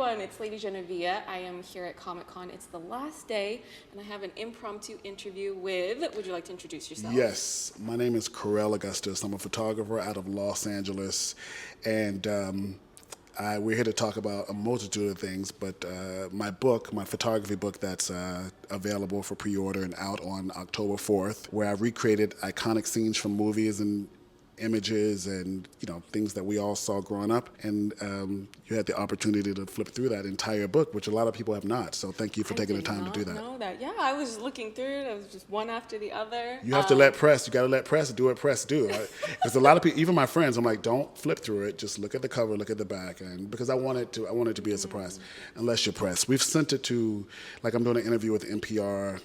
everyone, it's LadyJenevia. I am here at Comic-Con. It's the last day, and I have an impromptu interview with, would you like to introduce yourself? Yes, my name is Carell Augustus. I'm a photographer out of Los Angeles, and we're here to talk about a multitude of things, but my photography book that's available for pre-order and out on October 4th, where I recreated iconic scenes from movies and images and things that we all saw growing up, and you had the opportunity to flip through that entire book, which a lot of people have not. So thank you for taking the time to do that. I did not know that. Yeah, I was looking through it. It was just one after the other. You have to let press. You got to let press do what press do. There's a lot of people, even my friends. I'm like, don't flip through it. Just look at the cover, look at the back, and because I want it to be a surprise. Unless you're pressed, we've sent it to, like, I'm doing an interview with NPR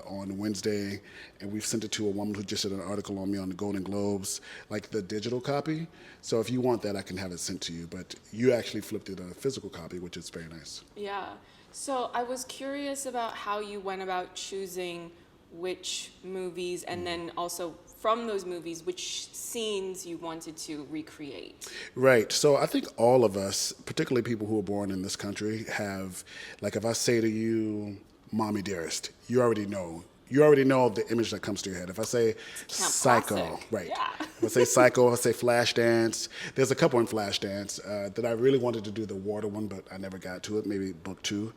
on Wednesday, and we've sent it to a woman who just did an article on me on the Golden Globes, like the digital copy. So if you want that, I can have it sent to you. But you actually flipped it a physical copy, which is very nice. Yeah. So I was curious about how you went about choosing which movies, and then also from those movies, which scenes you wanted to recreate. Right. So I think all of us, particularly people who are born in this country, have, like, if I say to you, "Mommy Dearest," you already know. You already know the image that comes to your head. If I say Psycho, classic. right. Yeah. If I say Psycho, if I say Flashdance, there's a couple in Flashdance that I really wanted to do the water one, but I never got to it, maybe book 2.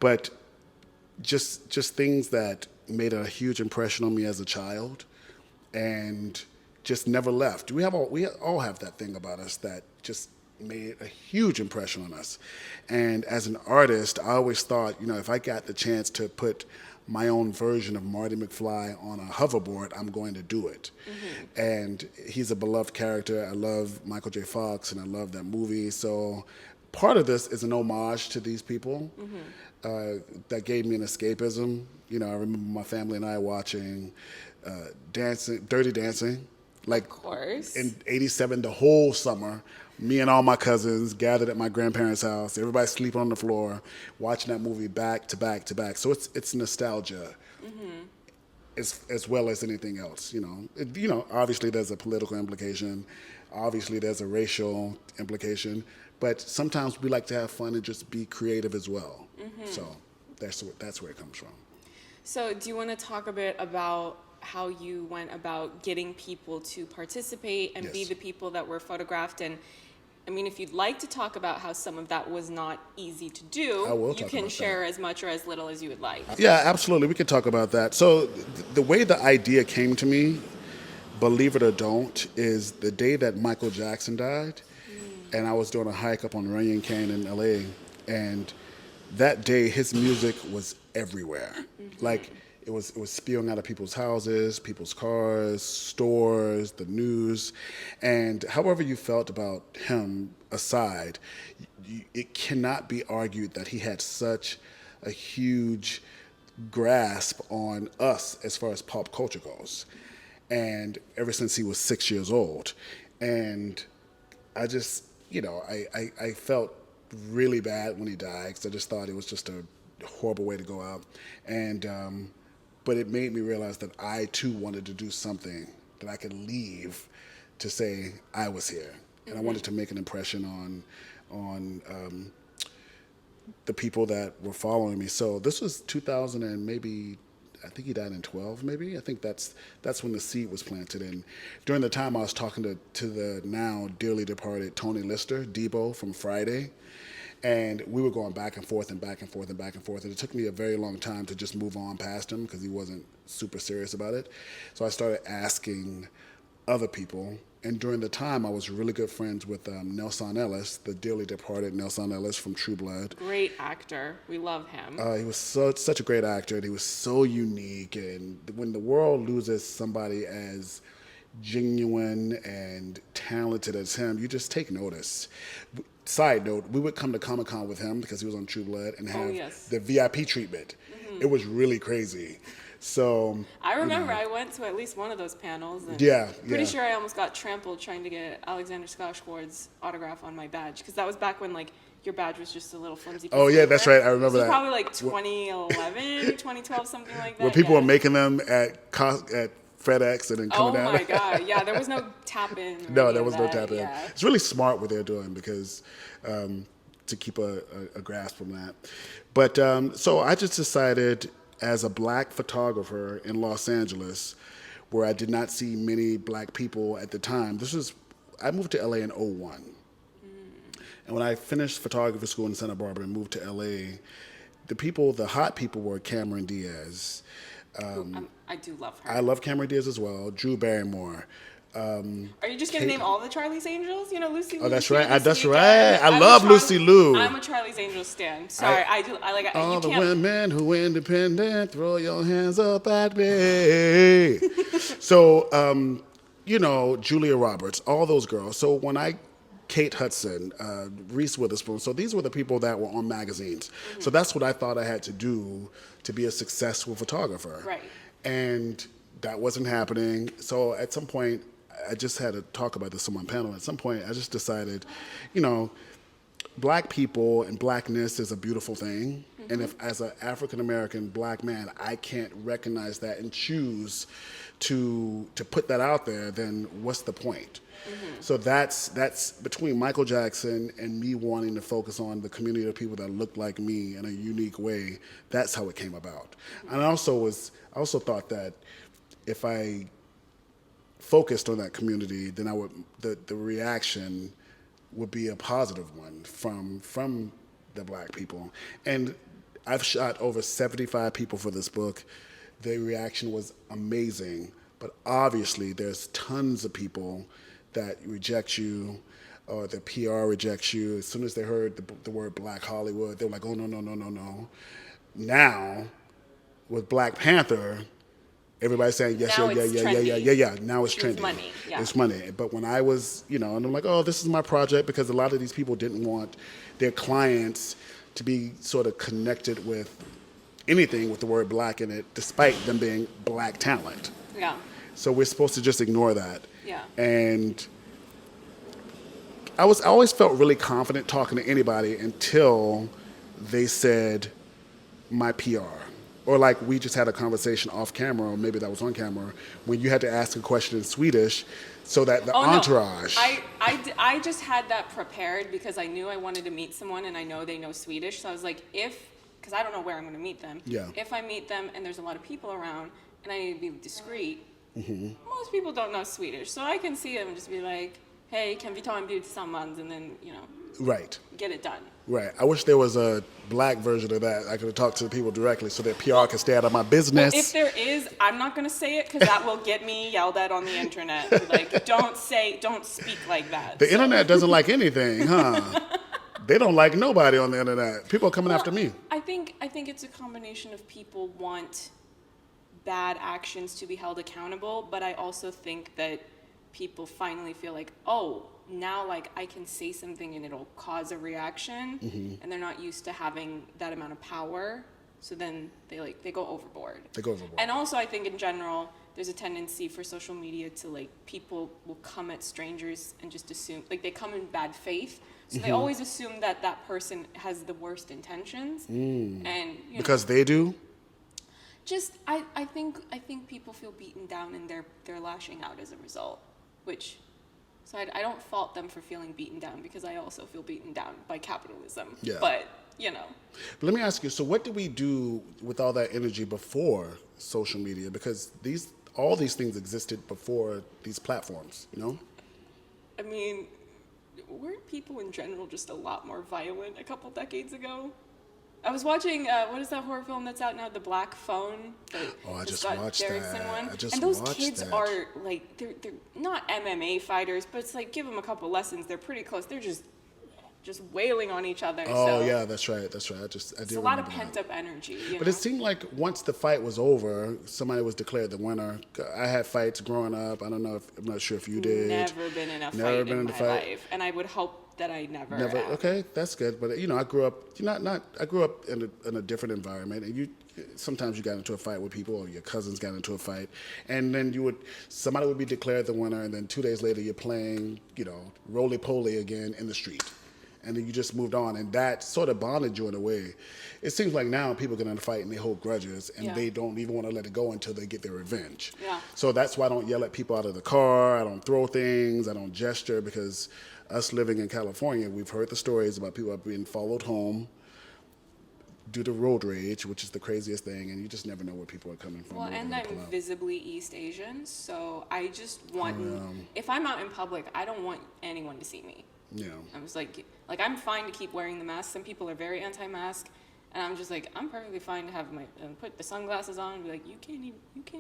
But just things that made a huge impression on me as a child and just never left. We all have that thing about us that just made a huge impression on us. And as an artist, I always thought, if I got the chance to put my own version of Marty McFly on a hoverboard, I'm going to do it. Mm-hmm. And he's a beloved character. I love Michael J. Fox, and I love that movie. So part of this is an homage to these people. Mm-hmm. That gave me an escapism. I remember my family and I watching Dirty Dancing. Like, of course. In '87, the whole summer, me and all my cousins gathered at my grandparents' house. Everybody sleeping on the floor, watching that movie back to back to back. So it's nostalgia, as well as anything else. Obviously there's a political implication, obviously there's a racial implication, but sometimes we like to have fun and just be creative as well. Mm-hmm. So that's where it comes from. So do you want to talk a bit about how you went about getting people to participate and be the people that were photographed? And I mean, if you'd like to talk about how some of that was not easy to do, you can share as much or as little as you would like. Yeah, absolutely. We can talk about that. So the way the idea came to me, believe it or don't, is the day that Michael Jackson died, and I was doing a hike up on Runyon Canyon in LA, and that day his music was everywhere. Mm-hmm. Like, it was spewing out of people's houses, people's cars, stores, the news. And however you felt about him aside, it cannot be argued that he had such a huge grasp on us as far as pop culture goes. And ever since he was 6 years old. And I just, I felt really bad when he died, because I just thought it was just a horrible way to go out. And but it made me realize that I too wanted to do something that I could leave to say I was here, and I wanted to make an impression on the people that were following me. So this was 2000 and maybe, I think he died in 12 maybe. I think that's when the seed was planted. And during the time I was talking to the now dearly departed Tony Lister, Debo from Friday. And we were going back and forth and back and forth and back and forth. And it took me a very long time to just move on past him, because he wasn't super serious about it. So I started asking other people. And during the time, I was really good friends with Nelson Ellis, the dearly departed Nelson Ellis from True Blood. Great actor. We love him. He was such a great actor, and he was so unique. And when the world loses somebody as genuine and talented as him, you just take notice. Side note, we would come to Comic-Con with him because he was on True Blood and have the VIP treatment. Mm-hmm. It was really crazy. So I remember I went to at least one of those panels. And pretty sure I almost got trampled trying to get Alexander Skarsgård's autograph on my badge, because that was back when, like, your badge was just a little flimsy piece of paper. That's right. I remember that. Probably like 2011, 2012, something like that. Where people were making them at FedEx and then coming down. Oh my God! Yeah, there was no tap in. No, there was no tap in. Yeah. It's really smart what they're doing, because to keep a grasp on that. But so I just decided, as a black photographer in Los Angeles, where I did not see many black people at the time. I moved to LA in '01. And when I finished photography school in Santa Barbara and moved to LA, the hot people were Cameron Diaz. I do love her. I love Cameron Diaz as well. Drew Barrymore. Are you just going to name all the Charlie's Angels? You know, Lucy Liu. Oh, that's right. That's right. I love Lucy Liu. I'm a Charlie's Angels stan. Sorry, all the women who independent, throw your hands up at me. So, Julia Roberts, all those girls. So when Kate Hudson, Reese Witherspoon. So these were the people that were on magazines. Mm-hmm. So that's what I thought I had to do to be a successful photographer. Right. And that wasn't happening. So at some point, I just had to talk about this on my panel. At some point, I just decided, black people and blackness is a beautiful thing. Mm-hmm. And if, as an African-American black man, I can't recognize that and choose to put that out there, then what's the point? Mm-hmm. So that's between Michael Jackson and me wanting to focus on the community of people that look like me in a unique way. That's how it came about. Mm-hmm. And I also thought that if I focused on that community, then the reaction would be a positive one from the black people. And I've shot over 75 people for this book. The reaction was amazing, but obviously there's tons of people that reject you, or the PR rejects you. As soon as they heard the word Black Hollywood, they were like, oh, no. Now, with Black Panther, everybody's saying, yes, yeah. Now it's trendy. Money. Yeah. It's money. But when I was, and I'm like, oh, this is my project, because a lot of these people didn't want their clients to be sort of connected with anything with the word black in it, despite them being black talent. Yeah. So we're supposed to just ignore that. Yeah. And I always felt really confident talking to anybody until they said my PR. Or like we just had a conversation off camera, or maybe that was on camera, when you had to ask a question in Swedish so that the entourage. No. I just had that prepared because I knew I wanted to meet someone and I know they know Swedish. So I was like, because I don't know where I'm going to meet them. Yeah. If I meet them and there's a lot of people around and I need to be discreet, mm-hmm. most people don't know Swedish. So I can see them and just be like, hey, kan vi ta en bild tillsammans? And then, right. Get it done. Right. I wish there was a black version of that. I could have talked to the people directly so that PR could stay out of my business. Well, if there is, I'm not going to say it because that will get me yelled at on the internet. Like, don't speak like that. The internet doesn't like anything, huh? They don't like nobody on the internet. People are coming after me. I think it's a combination of people want bad actions to be held accountable, but I also think that people finally feel like, oh, now like I can say something and it'll cause a reaction, mm-hmm. and they're not used to having that amount of power, so then they go overboard. And also I think in general there's a tendency for social media to like people will come at strangers and just assume like they come in bad faith, so mm-hmm. they always assume that person has the worst intentions, and because they do. Just I think people feel beaten down and they're lashing out as a result, which. So I don't fault them for feeling beaten down because I also feel beaten down by capitalism. Yeah. But, But let me ask you, so what did we do with all that energy before social media? Because all these things existed before these platforms, I mean, weren't people in general just a lot more violent a couple decades ago? I was watching, what is that horror film that's out now, The Black Phone? I just watched that. One. I just and those watched kids that. are like, they're not MMA fighters, but it's like, give them a couple lessons. They're pretty close. They're just wailing on each other. Oh, yeah, that's right. I did. It's a lot of pent up energy. But it seemed like once the fight was over, somebody was declared the winner. I had fights growing up. I'm not sure if you did. Never been in a fight in my life, and I would hope that I never. Okay, that's good. But I grew up. I grew up in a different environment, and sometimes you got into a fight with people, or your cousins got into a fight, and then somebody would be declared the winner, and then 2 days later you're playing, roly poly again in the street, and then you just moved on, and that sort of bonded you in a way. It seems like now people get in a fight and they hold grudges, and they don't even want to let it go until they get their revenge. Yeah. So that's why I don't yell at people out of the car. I don't throw things. I don't gesture because us living in California, we've heard the stories about people being followed home due to road rage, which is the craziest thing, and you just never know where people are coming from. Well, and I'm visibly East Asian, so I just want, if I'm out in public, I don't want anyone to see me. Yeah. I was like I'm fine to keep wearing the mask. Some people are very anti-mask, and I'm just like, I'm perfectly fine to have put the sunglasses on and be like, you can't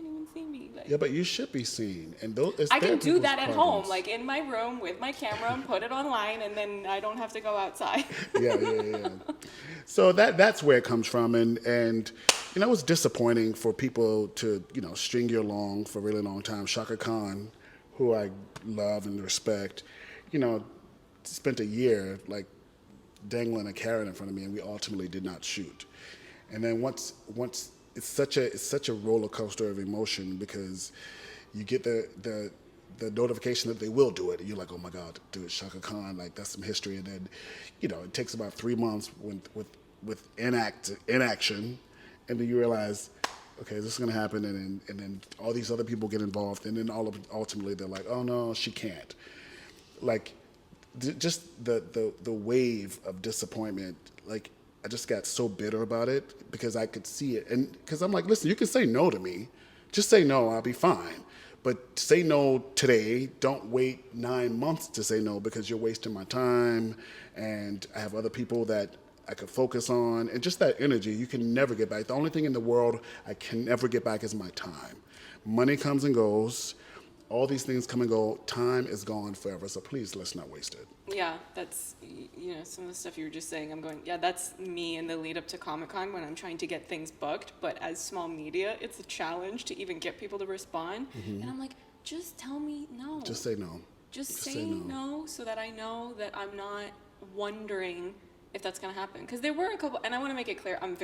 even see me. Like, yeah, but you should be seen, and I can do that at home, like in my room with my camera and put it online, and then I don't have to go outside. Yeah. So that's where it comes from, and it was disappointing for people to string you along for a really long time. Shaka Khan, who I love and respect, spent a year like dangling a carrot in front of me, and we ultimately did not shoot. And then once it's such a roller coaster of emotion, because you get the notification that they will do it, and you're like, oh my God, do it, Shaka Khan, like that's some history. And then it takes about 3 months with inaction, and then you realize, okay, this is gonna happen, and then all these other people get involved, and then ultimately they're like, oh no, she can't. Like, just the wave of disappointment, like I just got so bitter about it because I could see it, and because I'm like, listen, you can say no to me, just say no, I'll be fine, but say no today. Don't wait 9 months to say no, because you're wasting my time, and I have other people that I could focus on, and just that energy you can never get back. The only thing in the world I can never get back is my time. Money comes and goes. All these things come and go. Time is gone forever, so please, let's not waste it. Yeah, that's, some of the stuff you were just saying, I'm going, yeah, that's me in the lead up to Comic-Con when I'm trying to get things booked, but as small media, it's a challenge to even get people to respond. Mm-hmm. And I'm like, just tell me no. Just say no. Just say no, so that I know that I'm not wondering if that's going to happen. Because there were a couple, and I want to make it clear, I'm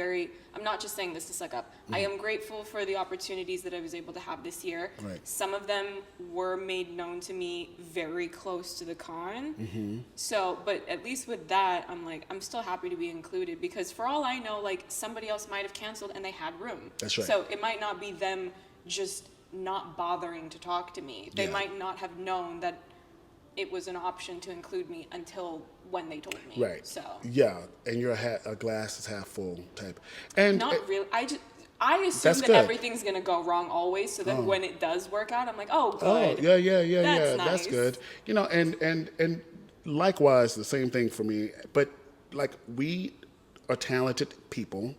not just saying this to suck up. Mm-hmm. I am grateful for the opportunities that I was able to have this year. Right. Some of them were made known to me very close to the con. Mm-hmm. So, but at least with that, I'm like, I'm still happy to be included, because for all I know, like, somebody else might have canceled and they had room. That's right. So it might not be them just not bothering to talk to me. They might not have known that it was an option to include me until when they told me. Right. So yeah, and you're a glass is half full type. And not really. I assume that everything's gonna go wrong always. So then when it does work out, I'm like, oh, good. Oh, yeah. That's nice. That's good. And likewise, the same thing for me. But like, we are talented people,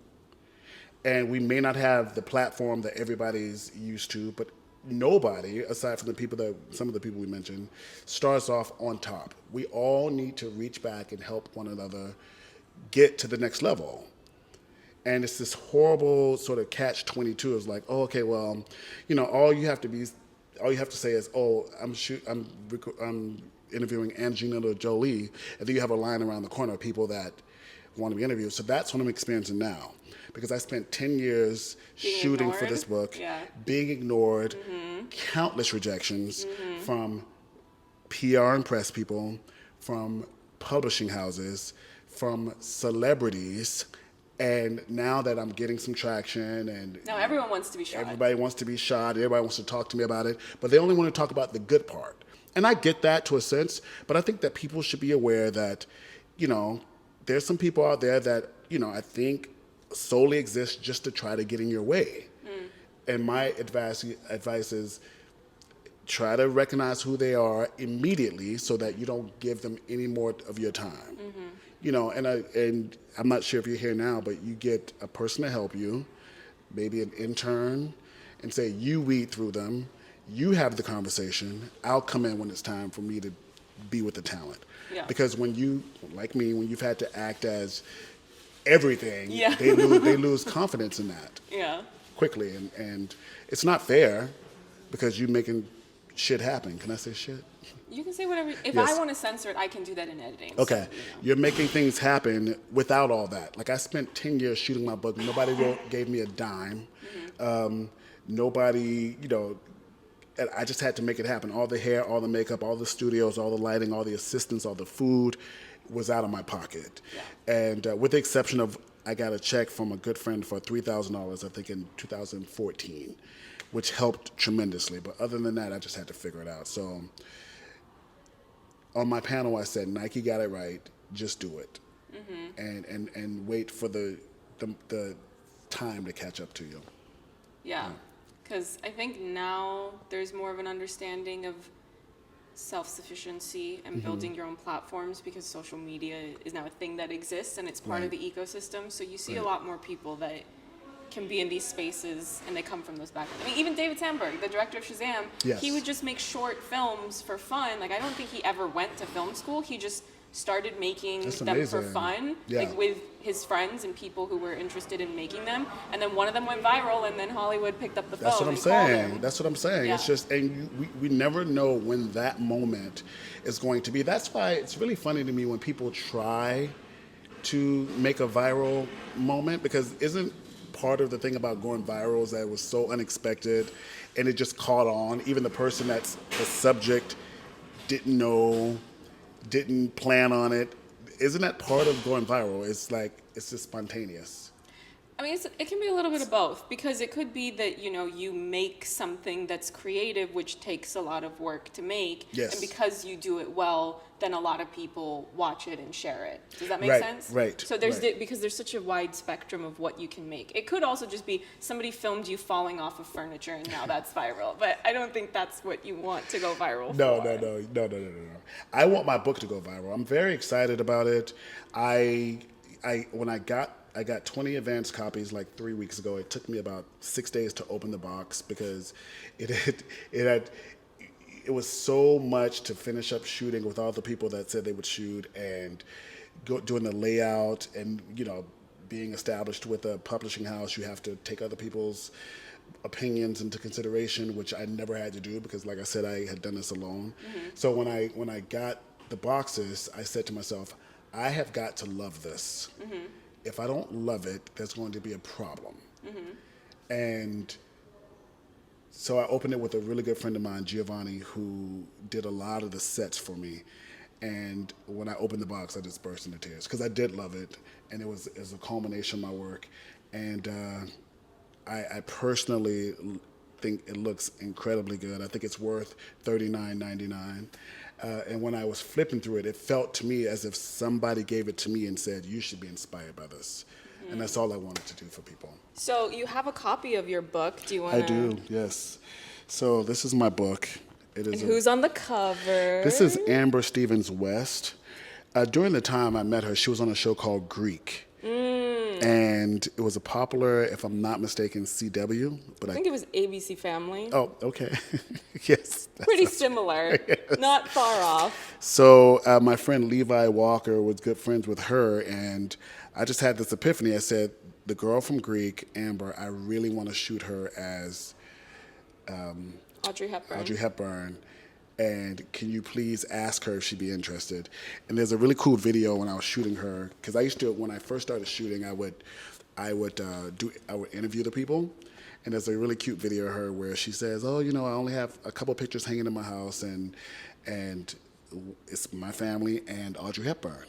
and we may not have the platform that everybody's used to, but nobody, aside from some of the people we mentioned, starts off on top. We all need to reach back and help one another get to the next level. And it's this horrible sort of catch-22. It's like, oh, okay, well, all you have to say is, oh, I'm interviewing Angelina Jolie, and then you have a line around the corner of people that want to be interviewed. So that's what I'm experiencing now, because I spent 10 years shooting for this book, being ignored, countless rejections from PR and press people, from publishing houses, from celebrities, and now that I'm getting some traction, and now everyone wants to be shot. Everybody wants to be shot. Everybody wants to talk to me about it, but they only want to talk about the good part. And I get that to a sense, but I think that people should be aware that, there's some people out there that, I think solely exist just to try to get in your way. And my advice is, try to recognize who they are immediately, so that you don't give them any more of your time. And I'm not sure if you're here now, but you get a person to help you, maybe an intern, and say, you weed through them, you have the conversation, I'll come in when it's time for me to be with the talent. Yeah. Because when you, like me, when you've had to act as everything, they lose confidence in that quickly. And it's not fair, because you're making shit happen. Can I say shit? You can say whatever. If I want to censor it, I can do that in editing. Okay. So, You're making things happen without all that. Like, I spent 10 years shooting my book. Nobody gave me a dime. Nobody, I just had to make it happen. All the hair, all the makeup, all the studios, all the lighting, all the assistants, all the food was out of my pocket. Yeah. And with the exception of, I got a check from a good friend for $3,000, I think in 2014, which helped tremendously. But other than that, I just had to figure it out. So on my panel, I said, Nike got it right. Just do it, and wait for the time to catch up to you. Yeah, because I think now there's more of an understanding of self-sufficiency and building your own platforms, because social media is now a thing that exists and it's part of the ecosystem. So you see a lot more people that can be in these spaces and they come from those backgrounds. I mean, even David Sandberg, the director of Shazam, he would just make short films for fun. Like, I don't think he ever went to film school. He just started making them for fun, like with his friends and people who were interested in making them. And then one of them went viral, and then Hollywood picked up the phone. That's what I'm saying. Yeah. It's just, and we never know when that moment is going to be. That's why it's really funny to me when people try to make a viral moment, because isn't part of the thing about going viral is that it was so unexpected and it just caught on. Even the person that's the subject didn't know, didn't plan on it. Isn't that part of going viral? It's like, it's just spontaneous. I mean, it can be a little bit of both, because it could be that, you know, you make something that's creative, which takes a lot of work to make. Yes. And because you do it well, then a lot of people watch it and share it. Does that make sense? Right. So because there's such a wide spectrum of what you can make. It could also just be somebody filmed you falling off of furniture and now that's viral. But I don't think that's what you want to go viral for. No. I want my book to go viral. I'm very excited about it. When I got 20 advance copies like 3 weeks ago. It took me about 6 days to open the box because it was so much to finish up shooting with all the people that said they would shoot, and doing the layout, and, you know, being established with a publishing house, you have to take other people's opinions into consideration, which I never had to do because, like I said, I had done this alone. So when I got the boxes, I said to myself, I have got to love this. If I don't love it, there's going to be a problem. And so I opened it with a really good friend of mine, Giovanni, who did a lot of the sets for me. And when I opened the box, I just burst into tears because I did love it, and it was a culmination of my work. And I personally think it looks incredibly good. I think it's worth $39.99. And when I was flipping through it, it felt to me as if somebody gave it to me and said, you should be inspired by this. And that's all I wanted to do for people. So you have a copy of your book. Do you want to? I do, yes. So this is my book. It is. And who's on the cover? This is Amber Stevens West. During the time I met her, she was on a show called Greek. And it was a popular, if I'm not mistaken, CW. But I think it was ABC Family. Oh, okay. Yes. Pretty similar. Yes. Not far off. So my friend Levi Walker was good friends with her, and I just had this epiphany. I said, the girl from Greek, Amber, I really want to shoot her as Audrey Hepburn. Audrey Hepburn. And can you please ask her if she'd be interested? And there's a really cool video when I was shooting her, because I used to, when I first started shooting, I would interview the people, and there's a really cute video of her where she says, "Oh, you know, I only have a couple pictures hanging in my house, and it's my family and Audrey Hepburn."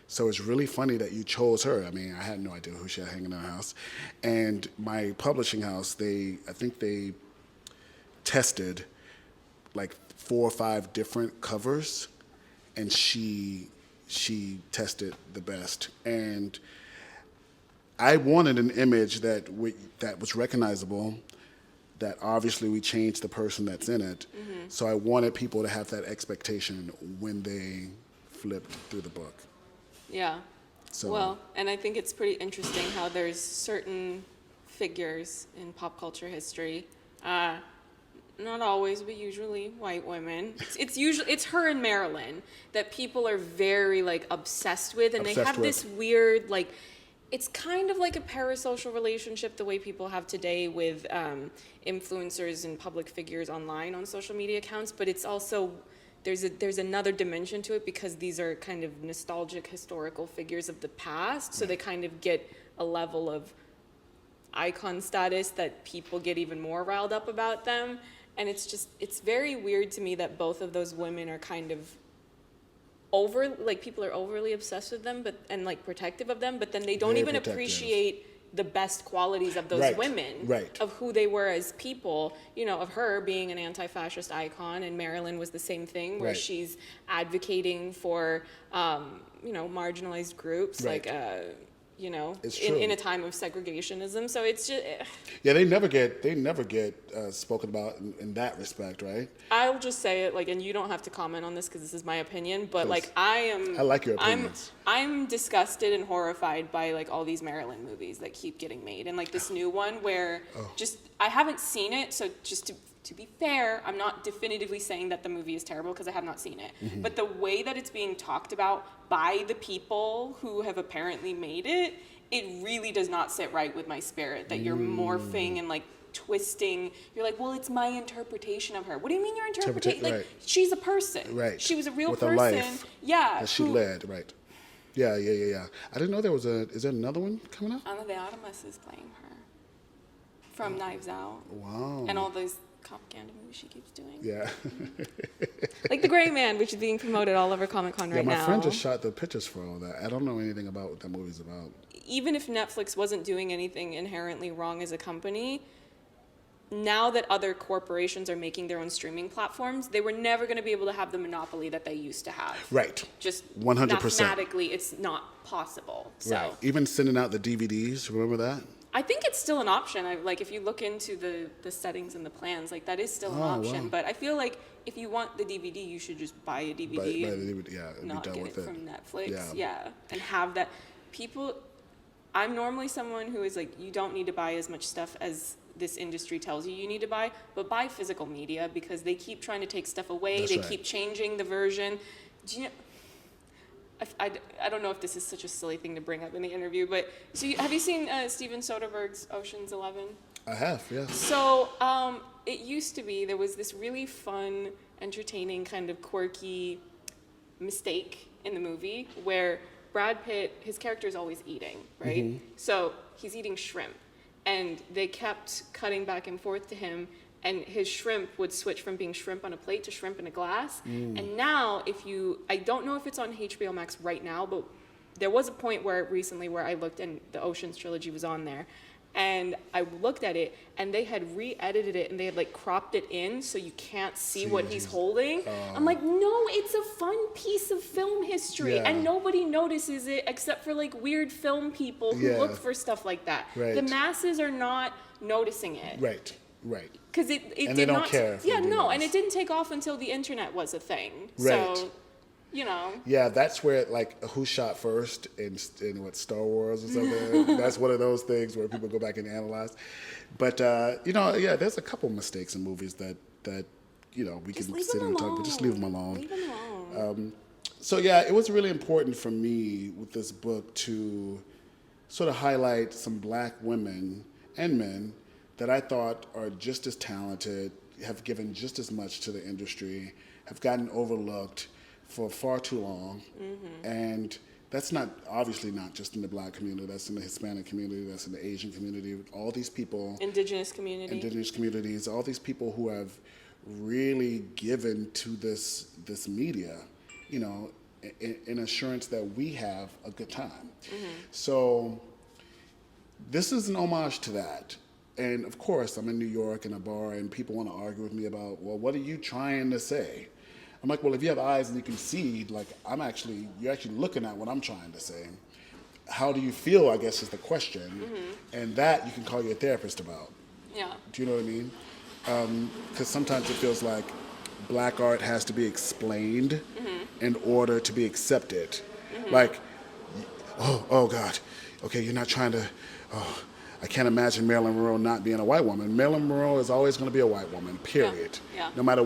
So it's really funny that you chose her. I mean, I had no idea who she had hanging in her house, and my publishing house, I think they tested like 4 or 5 different covers, and she tested the best. And I wanted an image that was recognizable, that obviously we changed the person that's in it. So I wanted people to have that expectation when they flipped through the book. Yeah. So, well, and I think it's pretty interesting how there's certain figures in pop culture history, not always, but usually white women. It's her and Marilyn that people are very like obsessed with, and they have this weird like, it's kind of like a parasocial relationship the way people have today with influencers and public figures online on social media accounts, but it's also there's another dimension to it because these are kind of nostalgic historical figures of the past, so they kind of get a level of icon status that people get even more riled up about them. And it's very weird to me that both of those women are kind of people are overly obsessed with them, and like protective of them, but then they don't even appreciate the best qualities of those women, of who they were as people, you know, of her being an anti-fascist icon, and Marilyn was the same thing, where she's advocating for, you know, marginalized groups, like, you know, in a time of segregationism. So it's just... Yeah, they never get spoken about in that respect, right? I'll just say it, like, and you don't have to comment on this because this is my opinion, but like I like your opinions. I'm disgusted and horrified by like all these Marilyn movies that keep getting made, and like this new one where just I haven't seen it, so just to be fair, I'm not definitively saying that the movie is terrible because I have not seen it. But the way that it's being talked about by the people who have apparently made it, it really does not sit right with my spirit, that you're morphing and like twisting. You're like, well, it's my interpretation of her. What do you mean your interpretation? Like, she's a person. Right. She was a real person. A life that she led, right. Yeah. I didn't know there was is there another one coming out? Anna de Armas is playing her from Knives Out. Wow. And all those propaganda movies she keeps doing. Yeah. Like The Gray Man, which is being promoted all over Comic-Con right now. Yeah, my friend just shot the pictures for all that. I don't know anything about what that movie's about. Even if Netflix wasn't doing anything inherently wrong as a company, now that other corporations are making their own streaming platforms, they were never going to be able to have the monopoly that they used to have. Right. Just 100%. Mathematically, it's not possible. So. Right. Even sending out the DVDs, remember that? I think it's still an option. Like, if you look into the settings and the plans, like, that is still an option. Wow. But I feel like if you want the DVD, you should just buy a DVD buy the DVD, yeah, and not be done get with it from Netflix. Yeah. And have that. I'm normally someone who is like, you don't need to buy as much stuff as this industry tells you need to buy, but buy physical media because they keep trying to take stuff away. They keep changing the version. Do you know? I don't know if this is such a silly thing to bring up in the interview, but have you seen Steven Soderbergh's Ocean's 11? I have, yes. So it used to be there was this really fun, entertaining, kind of quirky mistake in the movie where Brad Pitt, his character is always eating, right? Mm-hmm. So he's eating shrimp, and they kept cutting back and forth to him, and his shrimp would switch from being shrimp on a plate to shrimp in a glass. And now, I don't know if it's on HBO Max right now, but there was a point recently where I looked and the Ocean's trilogy was on there. And I looked at it, and they had re-edited it, and they had like cropped it in so you can't see what he's holding. I'm like, no, it's a fun piece of film history, and nobody notices it except for like weird film people who look for stuff like that. Right. The masses are not noticing it. Right. Because it and did they don't not care. Yeah, no, and it didn't take off until the internet was a thing. Right. So, you know. Yeah, that's where like who shot first in what, Star Wars or something. That's one of those things where people go back and analyze. But you know, yeah, there's a couple mistakes in movies that you know we can sit and talk, but just leave them alone. Leave them alone. So yeah, it was really important for me with this book to sort of highlight some Black women and men that I thought are just as talented, have given just as much to the industry, have gotten overlooked for far too long. And that's obviously not just in the Black community, that's in the Hispanic community, that's in the Asian community, all these people. Indigenous communities, all these people who have really given to this media, you know, in assurance that we have a good time. So this is an homage to that. And of course, I'm in New York in a bar and people want to argue with me about, well, what are you trying to say? I'm like, well, if you have eyes and you can see, like, you're actually looking at what I'm trying to say. How do you feel, I guess, is the question. And that you can call your therapist about. Yeah. Do you know what I mean? Because sometimes it feels like Black art has to be explained in order to be accepted. Like, oh God, okay, you're not trying to, I can't imagine Marilyn Monroe not being a white woman. Marilyn Monroe is always going to be a white woman, period. Yeah. No matter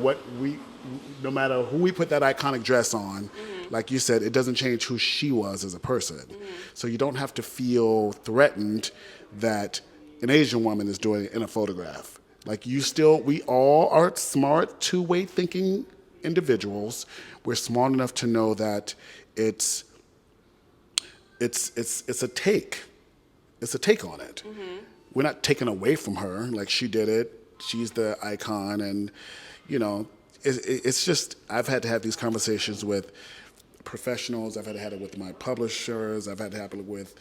who we put that iconic dress on, like you said, it doesn't change who she was as a person. So you don't have to feel threatened that an Asian woman is doing it in a photograph. Like we all are smart, two-way thinking individuals. We're smart enough to know that it's a take. It's a take on it. We're not taking away from her. Like, she did it. She's the icon. And, you know, it's just, I've had to have these conversations with professionals. I've had to have it with my publishers. I've had to have it with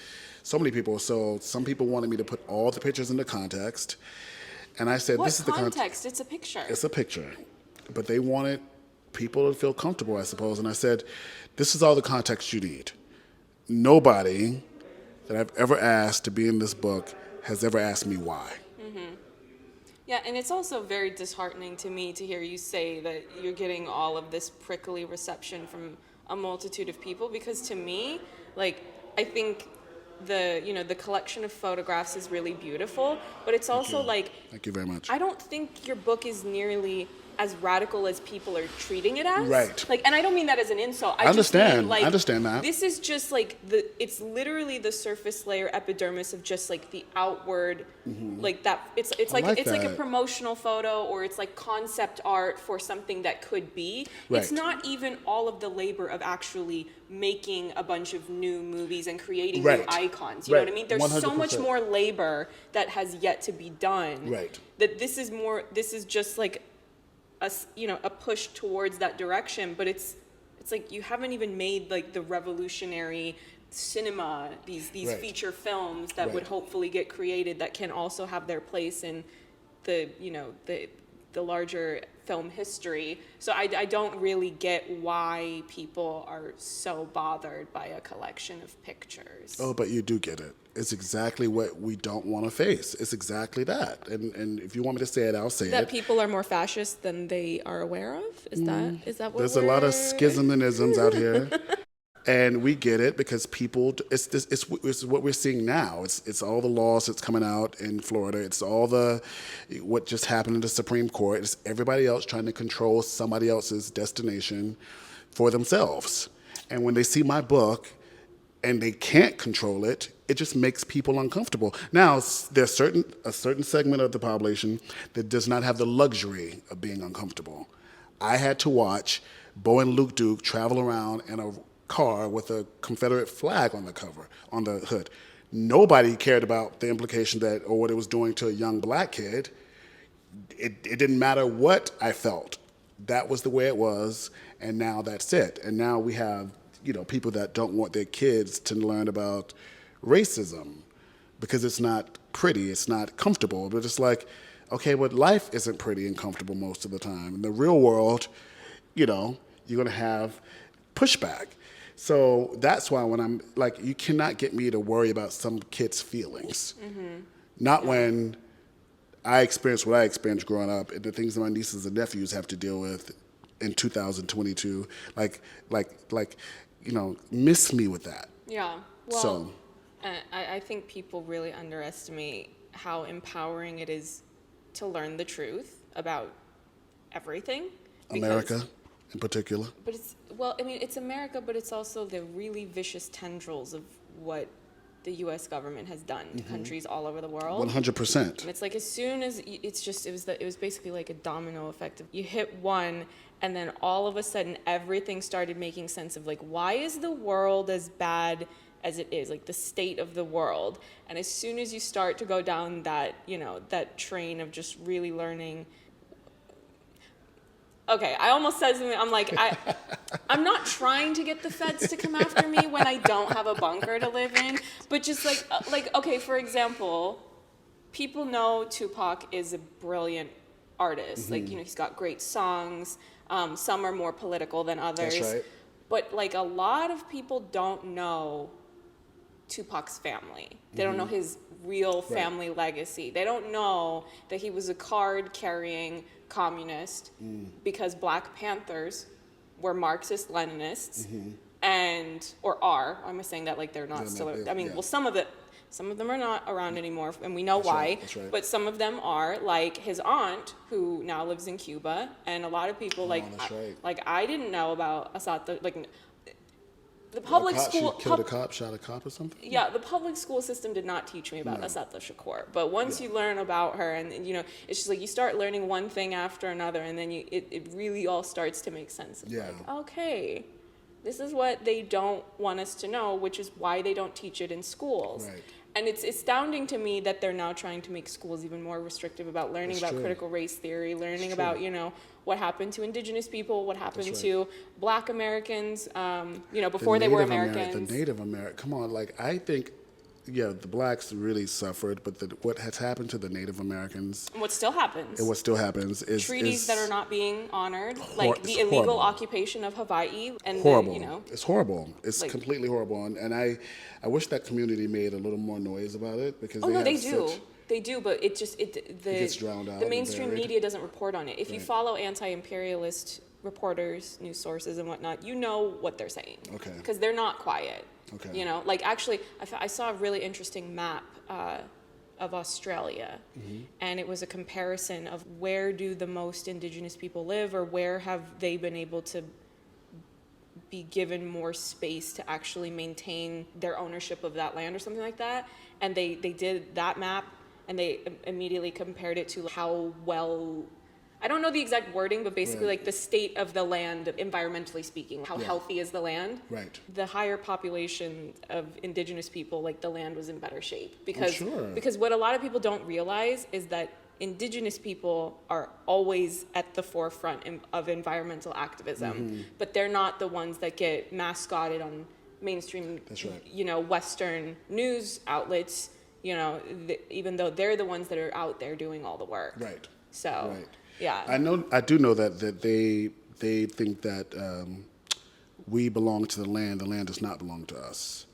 so many people. So some people wanted me to put all the pictures into context. And I said, What this is the context? It's a picture. It's a picture. But they wanted people to feel comfortable, I suppose. And I said, this is all the context you need. Nobody that I've ever asked to be in this book has ever asked me why. Yeah, and it's also very disheartening to me to hear you say that you're getting all of this prickly reception from a multitude of people, because to me, like, I think the collection of photographs is really beautiful, but it's also like, thank you very much. I don't think your book is nearly as radical as people are treating it as. Right. Like, and I don't mean that as an insult. I understand. Just mean, like, I understand that. This is just like it's literally the surface layer epidermis of just like the outward, like that. It's like a promotional photo, or it's like concept art for something that could be. Right. It's not even all of the labor of actually making a bunch of new movies and creating Right. new icons. You know what I mean? There's 100%. so much more labor that has yet to be done. Right. That this is just like a push towards that direction, but it's like you haven't even made like the revolutionary cinema, these Right. feature films that would hopefully get created that can also have their place in the larger film history. So I don't really get why people are so bothered by a collection of pictures. Oh, but you do get it. It's exactly what we don't want to face. It's exactly that. And if you want me to say it, I'll say That it. people are more fascist than they are aware of? Is that what There's a lot of schism and isms out here. And we get it because people, it's what we're seeing now. It's all the laws that's coming out in Florida. It's all what just happened in the Supreme Court. It's everybody else trying to control somebody else's destination for themselves. And when they see my book and they can't control it, it just makes people uncomfortable. Now, there's a certain segment of the population that does not have the luxury of being uncomfortable. I had to watch Bo and Luke Duke travel around in a car with a Confederate flag on the hood. Nobody cared about the implication or what it was doing to a young black kid. It didn't matter what I felt. That was the way it was, and now that's it. And now we have, people that don't want their kids to learn about racism because it's not pretty, it's not comfortable. But it's like, okay, but life isn't pretty and comfortable most of the time. In the real world, you're going to have pushback. So that's why when I'm like, you cannot get me to worry about some kid's feelings. Not when I experienced what I experienced growing up and the things that my nieces and nephews have to deal with in 2022. Miss me with that. Yeah. Well, I think people really underestimate how empowering it is to learn the truth about everything. America in particular. But it's America, but it's also the really vicious tendrils of what the U.S. government has done to countries all over the world. 100%. And it's like as soon as it was basically like a domino effect. You hit one, and then all of a sudden everything started making sense of like, why is the world as bad as it is, like the state of the world? And as soon as you start to go down that that train of just really learning. Okay, I almost said something. I'm like, I'm not trying to get the feds to come after me when I don't have a bunker to live in, but just like okay, for example, people know Tupac is a brilliant artist. Like, he's got great songs. Some are more political than others. That's right. But like a lot of people don't know Tupac's family. They don't know his real family legacy. They don't know that he was a card-carrying communist because Black Panthers were Marxist-Leninists or are. I'm saying that like they're not still. Well, some of them are not around anymore, and we know why. That's right. But some of them are, like his aunt, who now lives in Cuba, and a lot of people I didn't know about Assad. The public school killed a cop, shot a cop or something. Yeah, the public school system did not teach me about Assata Shakur. But once you learn about her, and it's just like you start learning one thing after another, and then it really all starts to make sense. It's like, okay, this is what they don't want us to know, which is why they don't teach it in schools. Right. And it's astounding to me that they're now trying to make schools even more restrictive about learning about critical race theory, learning about, what happened to indigenous people, what happened to Black Americans, before they were Americans. The Native American, come on, I think, the blacks really suffered, but what has happened to the Native Americans, And what still happens. Is treaties that are not being honored, like the it's illegal horrible. occupation of Hawaii, and horrible. It's horrible. It's like, completely horrible, and I wish that community made a little more noise about it because they do, but it gets drowned out. The mainstream buried. media doesn't report on it. If you follow anti-imperialist reporters, news sources, and whatnot, you know what they're saying. Okay. Because they're not quiet. Okay. You know, like actually, I saw a really interesting map of Australia, and it was a comparison of where do the most indigenous people live, or where have they been able to be given more space to actually maintain their ownership of that land or something like that. And they did that map, and they immediately compared it to how well, I don't know the exact wording, but basically like the state of the land, environmentally speaking, how healthy is the land. Right. The higher population of indigenous people, like the land was in better shape. Because, sure. because what a lot of people don't realize is that indigenous people are always at the forefront of environmental activism, but they're not the ones that get mascotted on mainstream, Western news outlets, even though they're the ones that are out there doing all the work. Right. So, right. Yeah. I do know that they think that we belong to the land does not belong to us.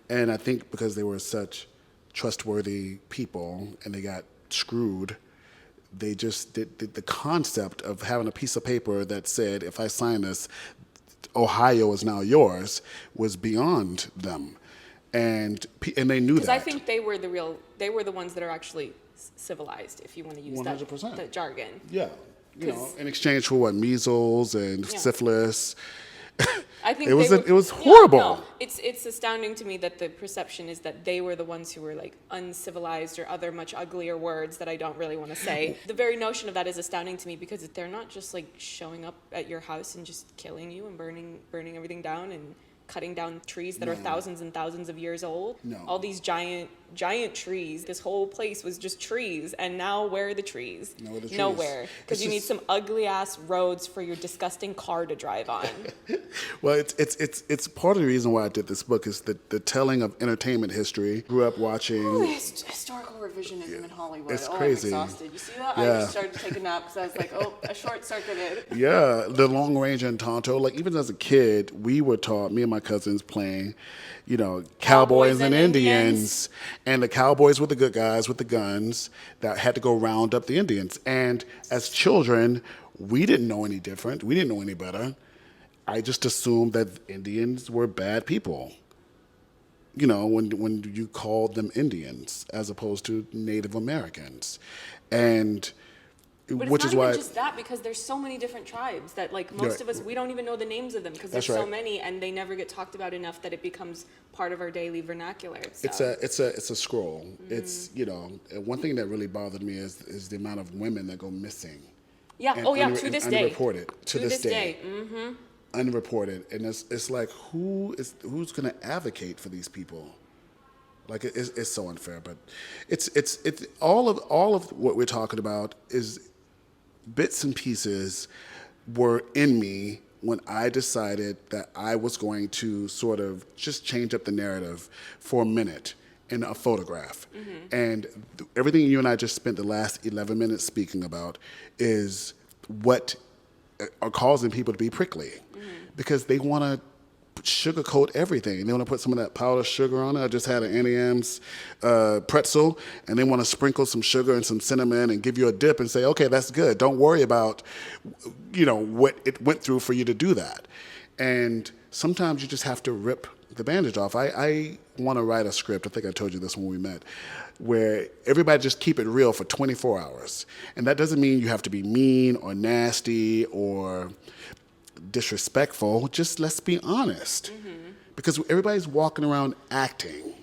And I think because they were such trustworthy people and they got screwed, they just did the concept of having a piece of paper that said, if I sign this, Ohio is now yours, was beyond them. And they knew that. Because I think they were the ones that are actually civilized, if you want to use 100%. that jargon. Yeah. In exchange for what, measles and syphilis. I think it was horrible. No, it's astounding to me that the perception is that they were the ones who were like uncivilized, or other much uglier words that I don't really want to say. The very notion of that is astounding to me, because they're not just like showing up at your house and just killing you and burning everything down and cutting down trees that are thousands and thousands of years old. No. All these giant trees. This whole place was just trees, and now where are the trees? Nowhere. Because you need some ugly ass roads for your disgusting car to drive on. Well, it's part of the reason why I did this book is the telling of entertainment history. Grew up watching Historical revisionism in Hollywood. It's crazy. I'm exhausted. You see that? Yeah. I just started to take a nap because I was like, I short-circuited. Yeah, the Long Range and Tonto. Like, even as a kid, we were taught, me and my cousins playing, cowboys and Indians. And the cowboys were the good guys with the guns that had to go round up the Indians. And as children, we didn't know any different. We didn't know any better. I just assumed that Indians were bad people. When you called them Indians as opposed to Native Americans. And But which it's is not why even just that, because there's so many different tribes that, like, most of us, we don't even know the names of them because there's so many, and they never get talked about enough that it becomes part of our daily vernacular. So. It's a scroll. It's one thing that really bothered me is the amount of women that go missing. Yeah. To this day. Unreported. To this day. Mm-hmm. Unreported, and it's like who's going to advocate for these people? Like it's so unfair, but it's all of what we're talking about is bits and pieces were in me when I decided that I was going to sort of just change up the narrative for a minute in a photograph. Mm-hmm. And everything you and I just spent the last 11 minutes speaking about is what are causing people to be prickly, because they want to sugarcoat everything. They want to put some of that powdered sugar on it. I just had an Annie M's pretzel, and they want to sprinkle some sugar and some cinnamon and give you a dip and say, okay, that's good. Don't worry about, what it went through for you to do that. And sometimes you just have to rip the bandage off. I want to write a script, I think I told you this when we met, where everybody just keep it real for 24 hours. And that doesn't mean you have to be mean or nasty or disrespectful. Just let's be honest. Mm-hmm. Because everybody's walking around acting,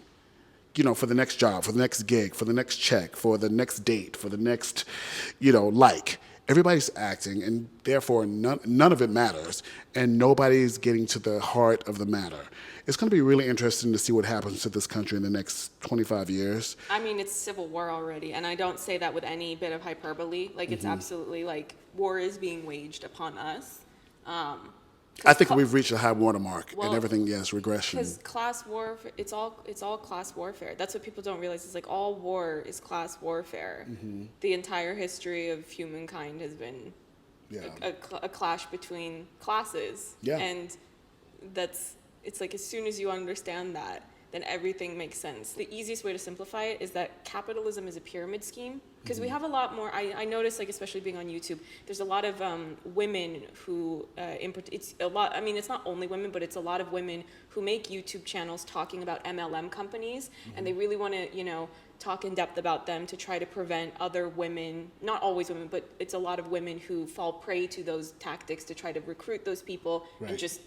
for the next job, for the next gig, for the next check, for the next date, for the next, Everybody's acting, and therefore none of it matters, and nobody's getting to the heart of the matter. It's going to be really interesting to see what happens to this country in the next 25 years. I mean, it's civil war already, and I don't say that with any bit of hyperbole. Like, it's absolutely like war is being waged upon us. I think we've reached a high watermark, Well, and everything, yes, regression. Because class warfare, it's all class warfare. That's what people don't realize. It's like all war is class warfare. The entire history of humankind has been a clash between classes. Yeah. And it's like as soon as you understand that, then everything makes sense. The easiest way to simplify it is that capitalism is a pyramid scheme. Because we have a lot more, I notice, like, especially being on YouTube, there's a lot of women who, it's a lot, I mean, it's not only women, but it's a lot of women who make YouTube channels talking about MLM companies, and they really want to, you know, talk in depth about them to try to prevent other women, not always women, but it's a lot of women who fall prey to those tactics to try to recruit those people and just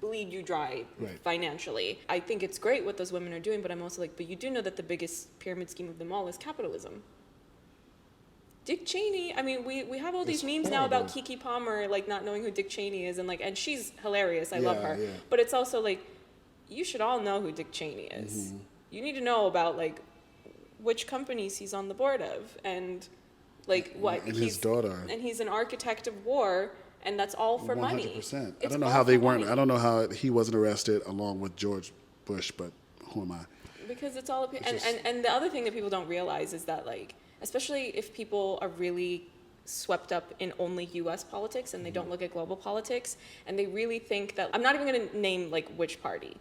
bleed you dry financially. I think it's great what those women are doing, but I'm also like, but you do know that the biggest pyramid scheme of them all is capitalism. Dick Cheney, I mean, we have all these memes now about Kiki Palmer, like, not knowing who Dick Cheney is, and like, and she's hilarious, I love her. Yeah. But it's also like, you should all know who Dick Cheney is. You need to know about, like, which companies he's on the board of, and like what and his daughter. And he's an architect of war, and that's all for 100%. Money. 100%. I don't know how they weren't. I don't know how he wasn't arrested along with George Bush, but who am I? Because it's all and the other thing that people don't realize is that, like, especially if people are really swept up in only U.S. politics and they don't look at global politics, and they really think that, I'm not even going to name, like, which party.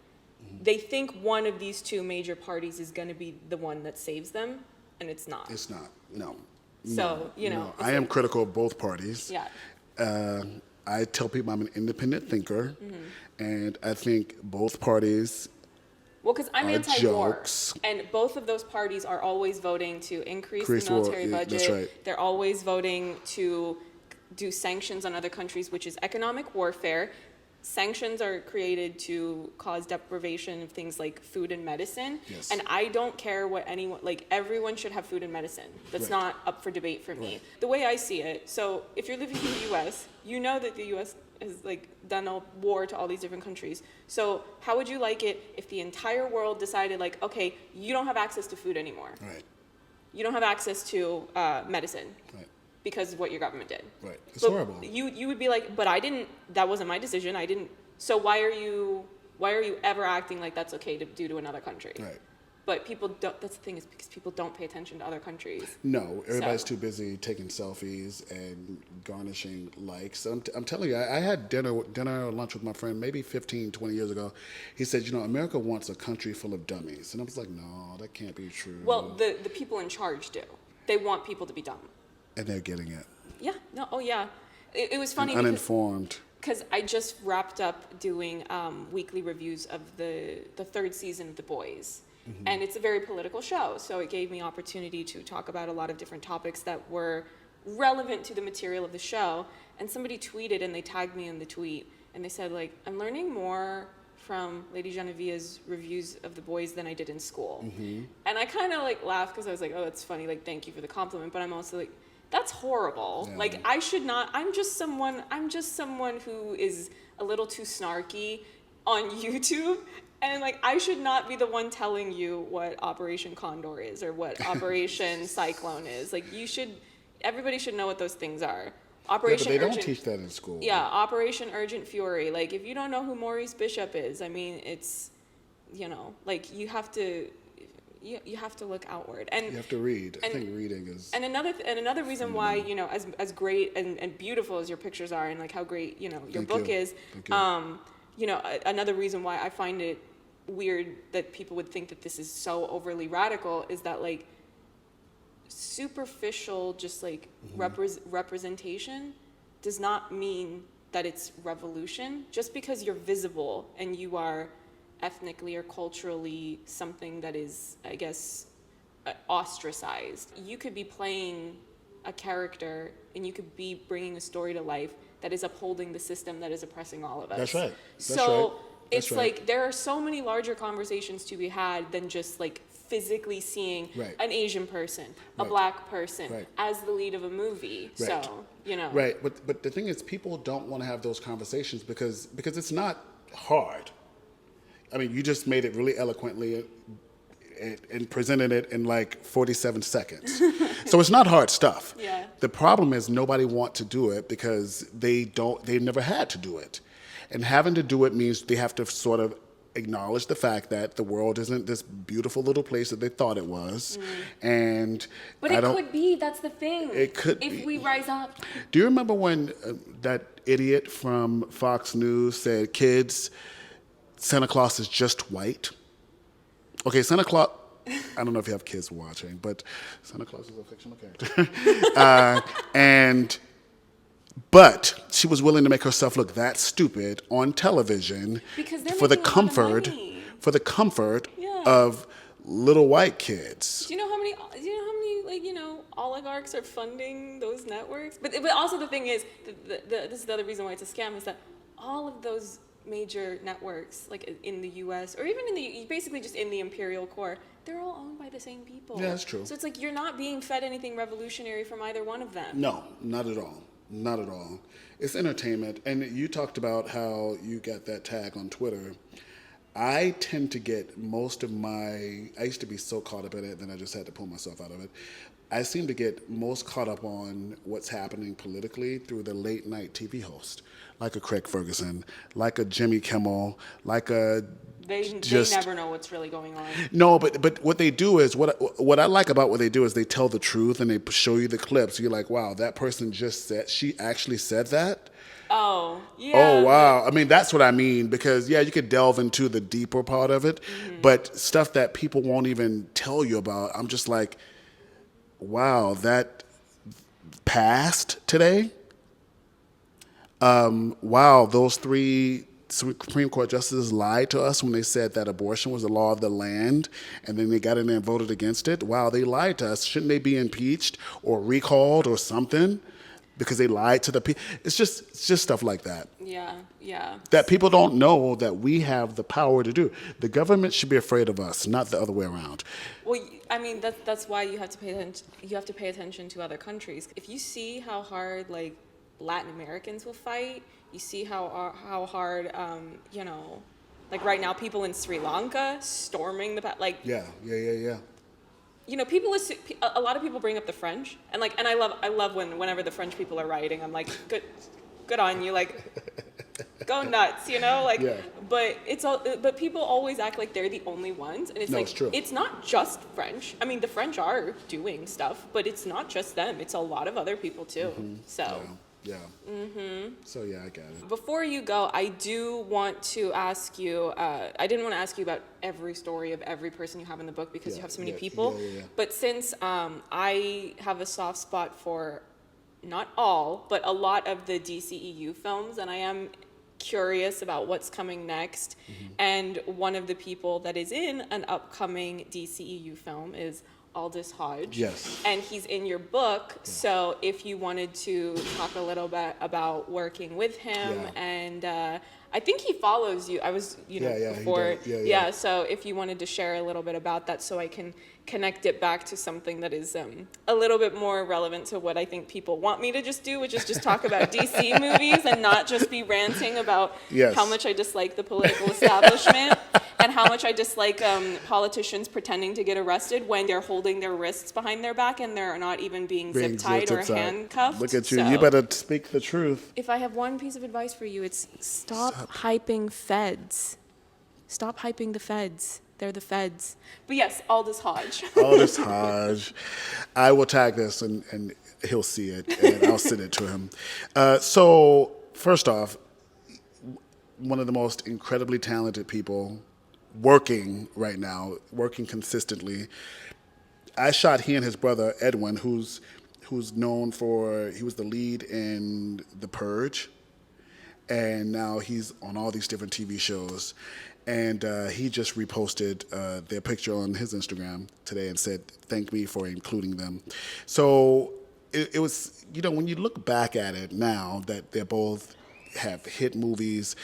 They think one of these two major parties is going to be the one that saves them, and it's not. It's not. No. So, you know. I am critical of both parties. Yeah. I tell people I'm an independent thinker, and I think both parties Well, because I'm anti-war, jokes. And both of those parties are always voting to increase the military budget. That's right. They're always voting to do sanctions on other countries, which is economic warfare. Sanctions are created to cause deprivation of things like food and medicine. Yes. And I don't care what anyone, like, everyone should have food and medicine. That's not up for debate for me. The way I see it, so if you're living in the U.S., you know that the U.S. has, like, done a war to all these different countries. So how would you like it if the entire world decided, like, okay, you don't have access to food anymore. Right. You don't have access to medicine. Right. Because of what your government did. Right. It's horrible. You would be like, but I didn't, that wasn't my decision. I didn't, so why are you ever acting like that's okay to do to another country? Right. But people don't, that's the thing, is because people don't pay attention to other countries. No, everybody's too busy taking selfies and garnishing likes. I'm telling you, I had dinner or lunch with my friend maybe 15, 20 years ago. He said, you know, America wants a country full of dummies. And I was like, no, that can't be true. Well, the people in charge do. They want people to be dumb. And they're getting it. Yeah, no, oh yeah. It was funny and uninformed. Because I just wrapped up doing weekly reviews of the third season of The Boys. And it's a very political show, so it gave me opportunity to talk about a lot of different topics that were relevant to the material of the show. And somebody tweeted, and they tagged me in the tweet, and they said, like, I'm learning more from LadyJenevia's reviews of The Boys than I did in school. And I kind of, like, laughed because I was like, oh, that's funny, like, thank you for the compliment, but I'm also like, that's horrible. Yeah. Like, I should not, I'm just someone who is a little too snarky on YouTube. And, like, I should not be the one telling you what Operation Condor is or what Operation Cyclone is. Like, everybody should know what those things are. Operation but they don't teach that in school. Yeah, Operation Urgent Fury. Like, if you don't know who Maurice Bishop is, I mean, it's, you know, like, you have to look outward. And you have to read. I think reading is. And another reason why, you know, as great and beautiful as your pictures are, and, like, how great, you know, your book is, you know, another reason why I find it weird that people would think that this is so overly radical is that, like, superficial, just, like, representation does not mean that it's revolution. Just because you're visible and you are ethnically or culturally something that is, I guess, ostracized, you could be playing a character and you could be bringing a story to life that is upholding the system that is oppressing all of us. That's right. It's like, there are so many larger conversations to be had than just, like, physically seeing an Asian person, a black person as the lead of a movie. Right. So, you know. Right, but the thing is, people don't want to have those conversations because it's not hard. I mean, you just made it really eloquently and presented it in, like, 47 seconds. So it's not hard stuff. Yeah. The problem is nobody wants to do it because they never had to do it. And having to do it means they have to sort of acknowledge the fact that the world isn't this beautiful little place that they thought it was. And But it could be. That's the thing. It could if be. we rise up. Do you remember when that idiot from Fox News said, kids, Santa Claus is just white? Okay, Santa Claus, I don't know if you have kids watching, but Santa Claus is a fictional character. But she was willing to make herself look that stupid on television for the comfort of little white kids. Do you know how many oligarchs are funding those networks? But also the thing is, this is the other reason why it's a scam, is that all of those major networks, like in the U.S. or even basically just in the imperial core, they're all owned by the same people. Yeah, that's true. So it's like you're not being fed anything revolutionary from either one of them. No, not at all. Not at all. It's entertainment. And you talked about how you got that tag on Twitter. I tend to get most of I used to be so caught up in it, then I just had to pull myself out of it. I seem to get most caught up on what's happening politically through the late night TV host, like a Craig Ferguson, like a Jimmy Kimmel, like a They never know what's really going on. No, but what they do is, what I like about what they do is they tell the truth and they show you the clips. You're like, wow, that person she actually said that? Oh, yeah. Oh, wow. I mean, that's what I mean, because, yeah, you could delve into the deeper part of it, but stuff that people won't even tell you about, I'm just like, wow, that passed today? Wow, those 3 Supreme Court justices lied to us when they said that abortion was the law of the land, and then they got in there and voted against it. Wow, they lied to us. Shouldn't they be impeached or recalled or something because they lied to the people? It's just stuff like that. Yeah. That people don't know that we have the power to do. The government should be afraid of us, not the other way around. Well, I mean, that's why you have to pay attention. You have to pay attention to other countries. If you see how hard Latin Americans will fight, you see how hard like right now people in Sri Lanka storming the Yeah. People a lot of people bring up the French, and I love whenever the French people are rioting, I'm like, good on you, go nuts, Yeah. But people always act like they're the only ones, and it's true. It's not just French. I mean, the French are doing stuff, but it's not just them. It's a lot of other people too. So. Yeah. So yeah, I got it. Before you go, I do want to ask you, I didn't want to ask you about every story of every person you have in the book because you have so many people. Yeah. But since I have a soft spot for not all, but a lot of the DCEU films, and I am curious about what's coming next. And one of the people that is in an upcoming DCEU film is Aldis Hodge. Yes. And he's in your book, so if you wanted to talk a little bit about working with him, and I think he follows you. I was, before. Yeah. So if you wanted to share a little bit about that, so I can connect it back to something that is a little bit more relevant to what I think people want me to just do, which is just talk about DC movies and not just be ranting about how much I dislike the political establishment and how much I dislike politicians pretending to get arrested when they're holding their wrists behind their back and they're not even being zip-tied or handcuffed. Look at you. So, you better speak the truth. if I have one piece of advice for you, it's stop hyping feds. Stop hyping the feds. They're the feds. But yes, Aldis Hodge. Aldis Hodge. I will tag this and he'll see it and I'll send it to him. So first off, one of the most incredibly talented people working right now, working consistently. I shot he and his brother Edwin, who's known for, he was the lead in The Purge, and now he's on all these different TV shows. And he just reposted their picture on his Instagram today and said, thank me for including them. So it was, when you look back at it now that they both have hit movies,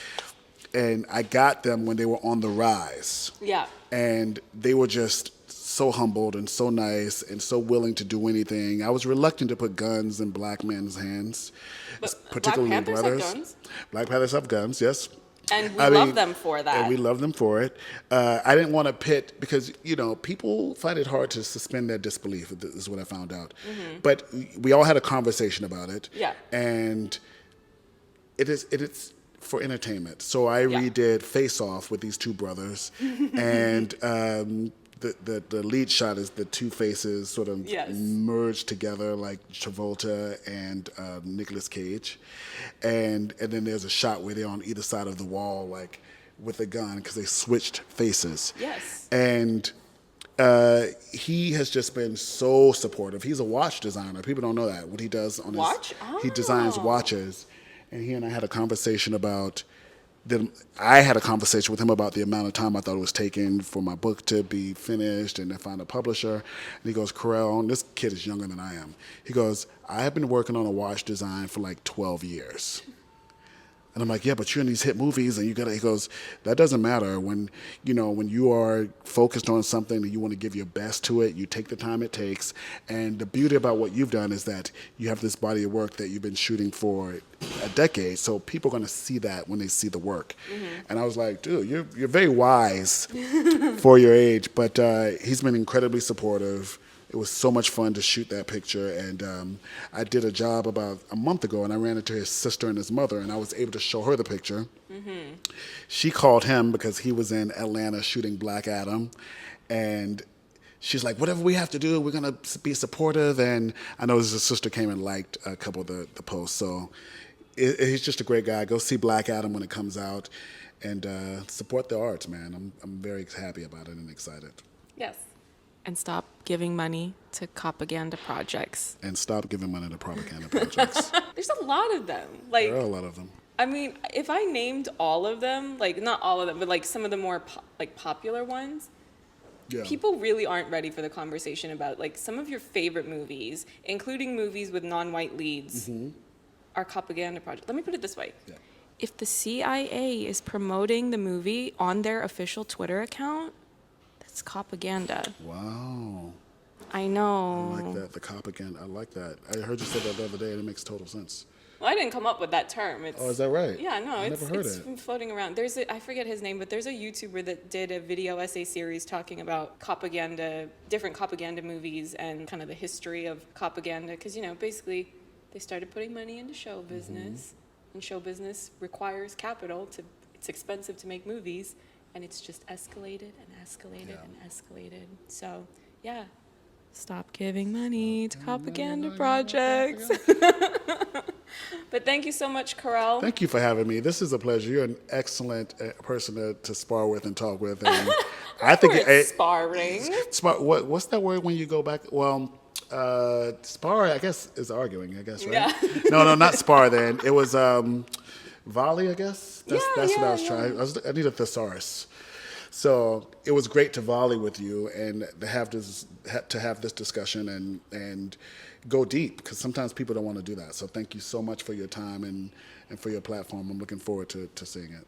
and I got them when they were on the rise. Yeah. And they were just so humbled and so nice and so willing to do anything. I was reluctant to put guns in black men's hands, but particularly Black Panthers brothers. have guns. Black Panthers have guns, yes. And we love them for that. And we love them for it. I didn't want to pit, because, people find it hard to suspend their disbelief, is what I found out. But we all had a conversation about it. Yeah. And it is for entertainment. So I redid Face Off with these two brothers, and the lead shot is the two faces sort of merged together like Travolta and Nicolas Cage, and then there's a shot where they're on either side of the wall like with a gun because they switched faces. Yes. And he has just been so supportive. He's a watch designer. People don't know that. What he does on he designs watches. And he and I had a conversation about I had a conversation with him about the amount of time I thought it was taking for my book to be finished and to find a publisher. And he goes, Carell, and this kid is younger than I am. He goes, I have been working on a watch design for like 12 years. And I'm like, yeah, but you're in these hit movies, and he goes, that doesn't matter. When you are focused on something and you want to give your best to it, you take the time it takes. And the beauty about what you've done is that you have this body of work that you've been shooting for a decade. So people are going to see that when they see the work. And I was like, dude, you're very wise for your age. But he's been incredibly supportive. It was so much fun to shoot that picture, and I did a job about a month ago, and I ran into his sister and his mother, and I was able to show her the picture. She called him because he was in Atlanta shooting Black Adam, and she's like, whatever we have to do, we're going to be supportive, and I know his sister came and liked a couple of the posts, so he's just a great guy. Go see Black Adam when it comes out, and support the arts, man. I'm very happy about it and excited. Yes. And stop giving money to propaganda projects. And stop giving money to propaganda projects. There's a lot of them. Like, there are a lot of them. I mean, if I named all of them, like not all of them, but like some of the more popular ones, people really aren't ready for the conversation about like some of your favorite movies, including movies with non-white leads, are propaganda projects. Let me put it this way. Yeah. If the CIA is promoting the movie on their official Twitter account, it's propaganda. Wow. I know. I like that, the propaganda. I like that. I heard you say that the other day, and it makes total sense. Well, I didn't come up with that term. Oh, is that right? Yeah, no, I never heard it. Been floating around. I forget his name, but there's a YouTuber that did a video essay series talking about propaganda, different propaganda movies, and kind of the history of propaganda. Because, basically, they started putting money into show business, and show business requires capital. It's expensive to make movies. And it's just escalated and escalated and escalated. So, stop giving money to propaganda projects. But thank you so much, Carell. Thank you for having me. This is a pleasure. You're an excellent person to spar with and talk with. And I think sparring. What's that word when you go back? Well, spar, I guess, is arguing. I guess, right? Yeah. No, not spar. Then it was. Volley, I guess. That's what I was trying. I need a thesaurus. So it was great to volley with you and to have this discussion and go deep, because sometimes people don't want to do that. So thank you so much for your time and for your platform. I'm looking forward to seeing it.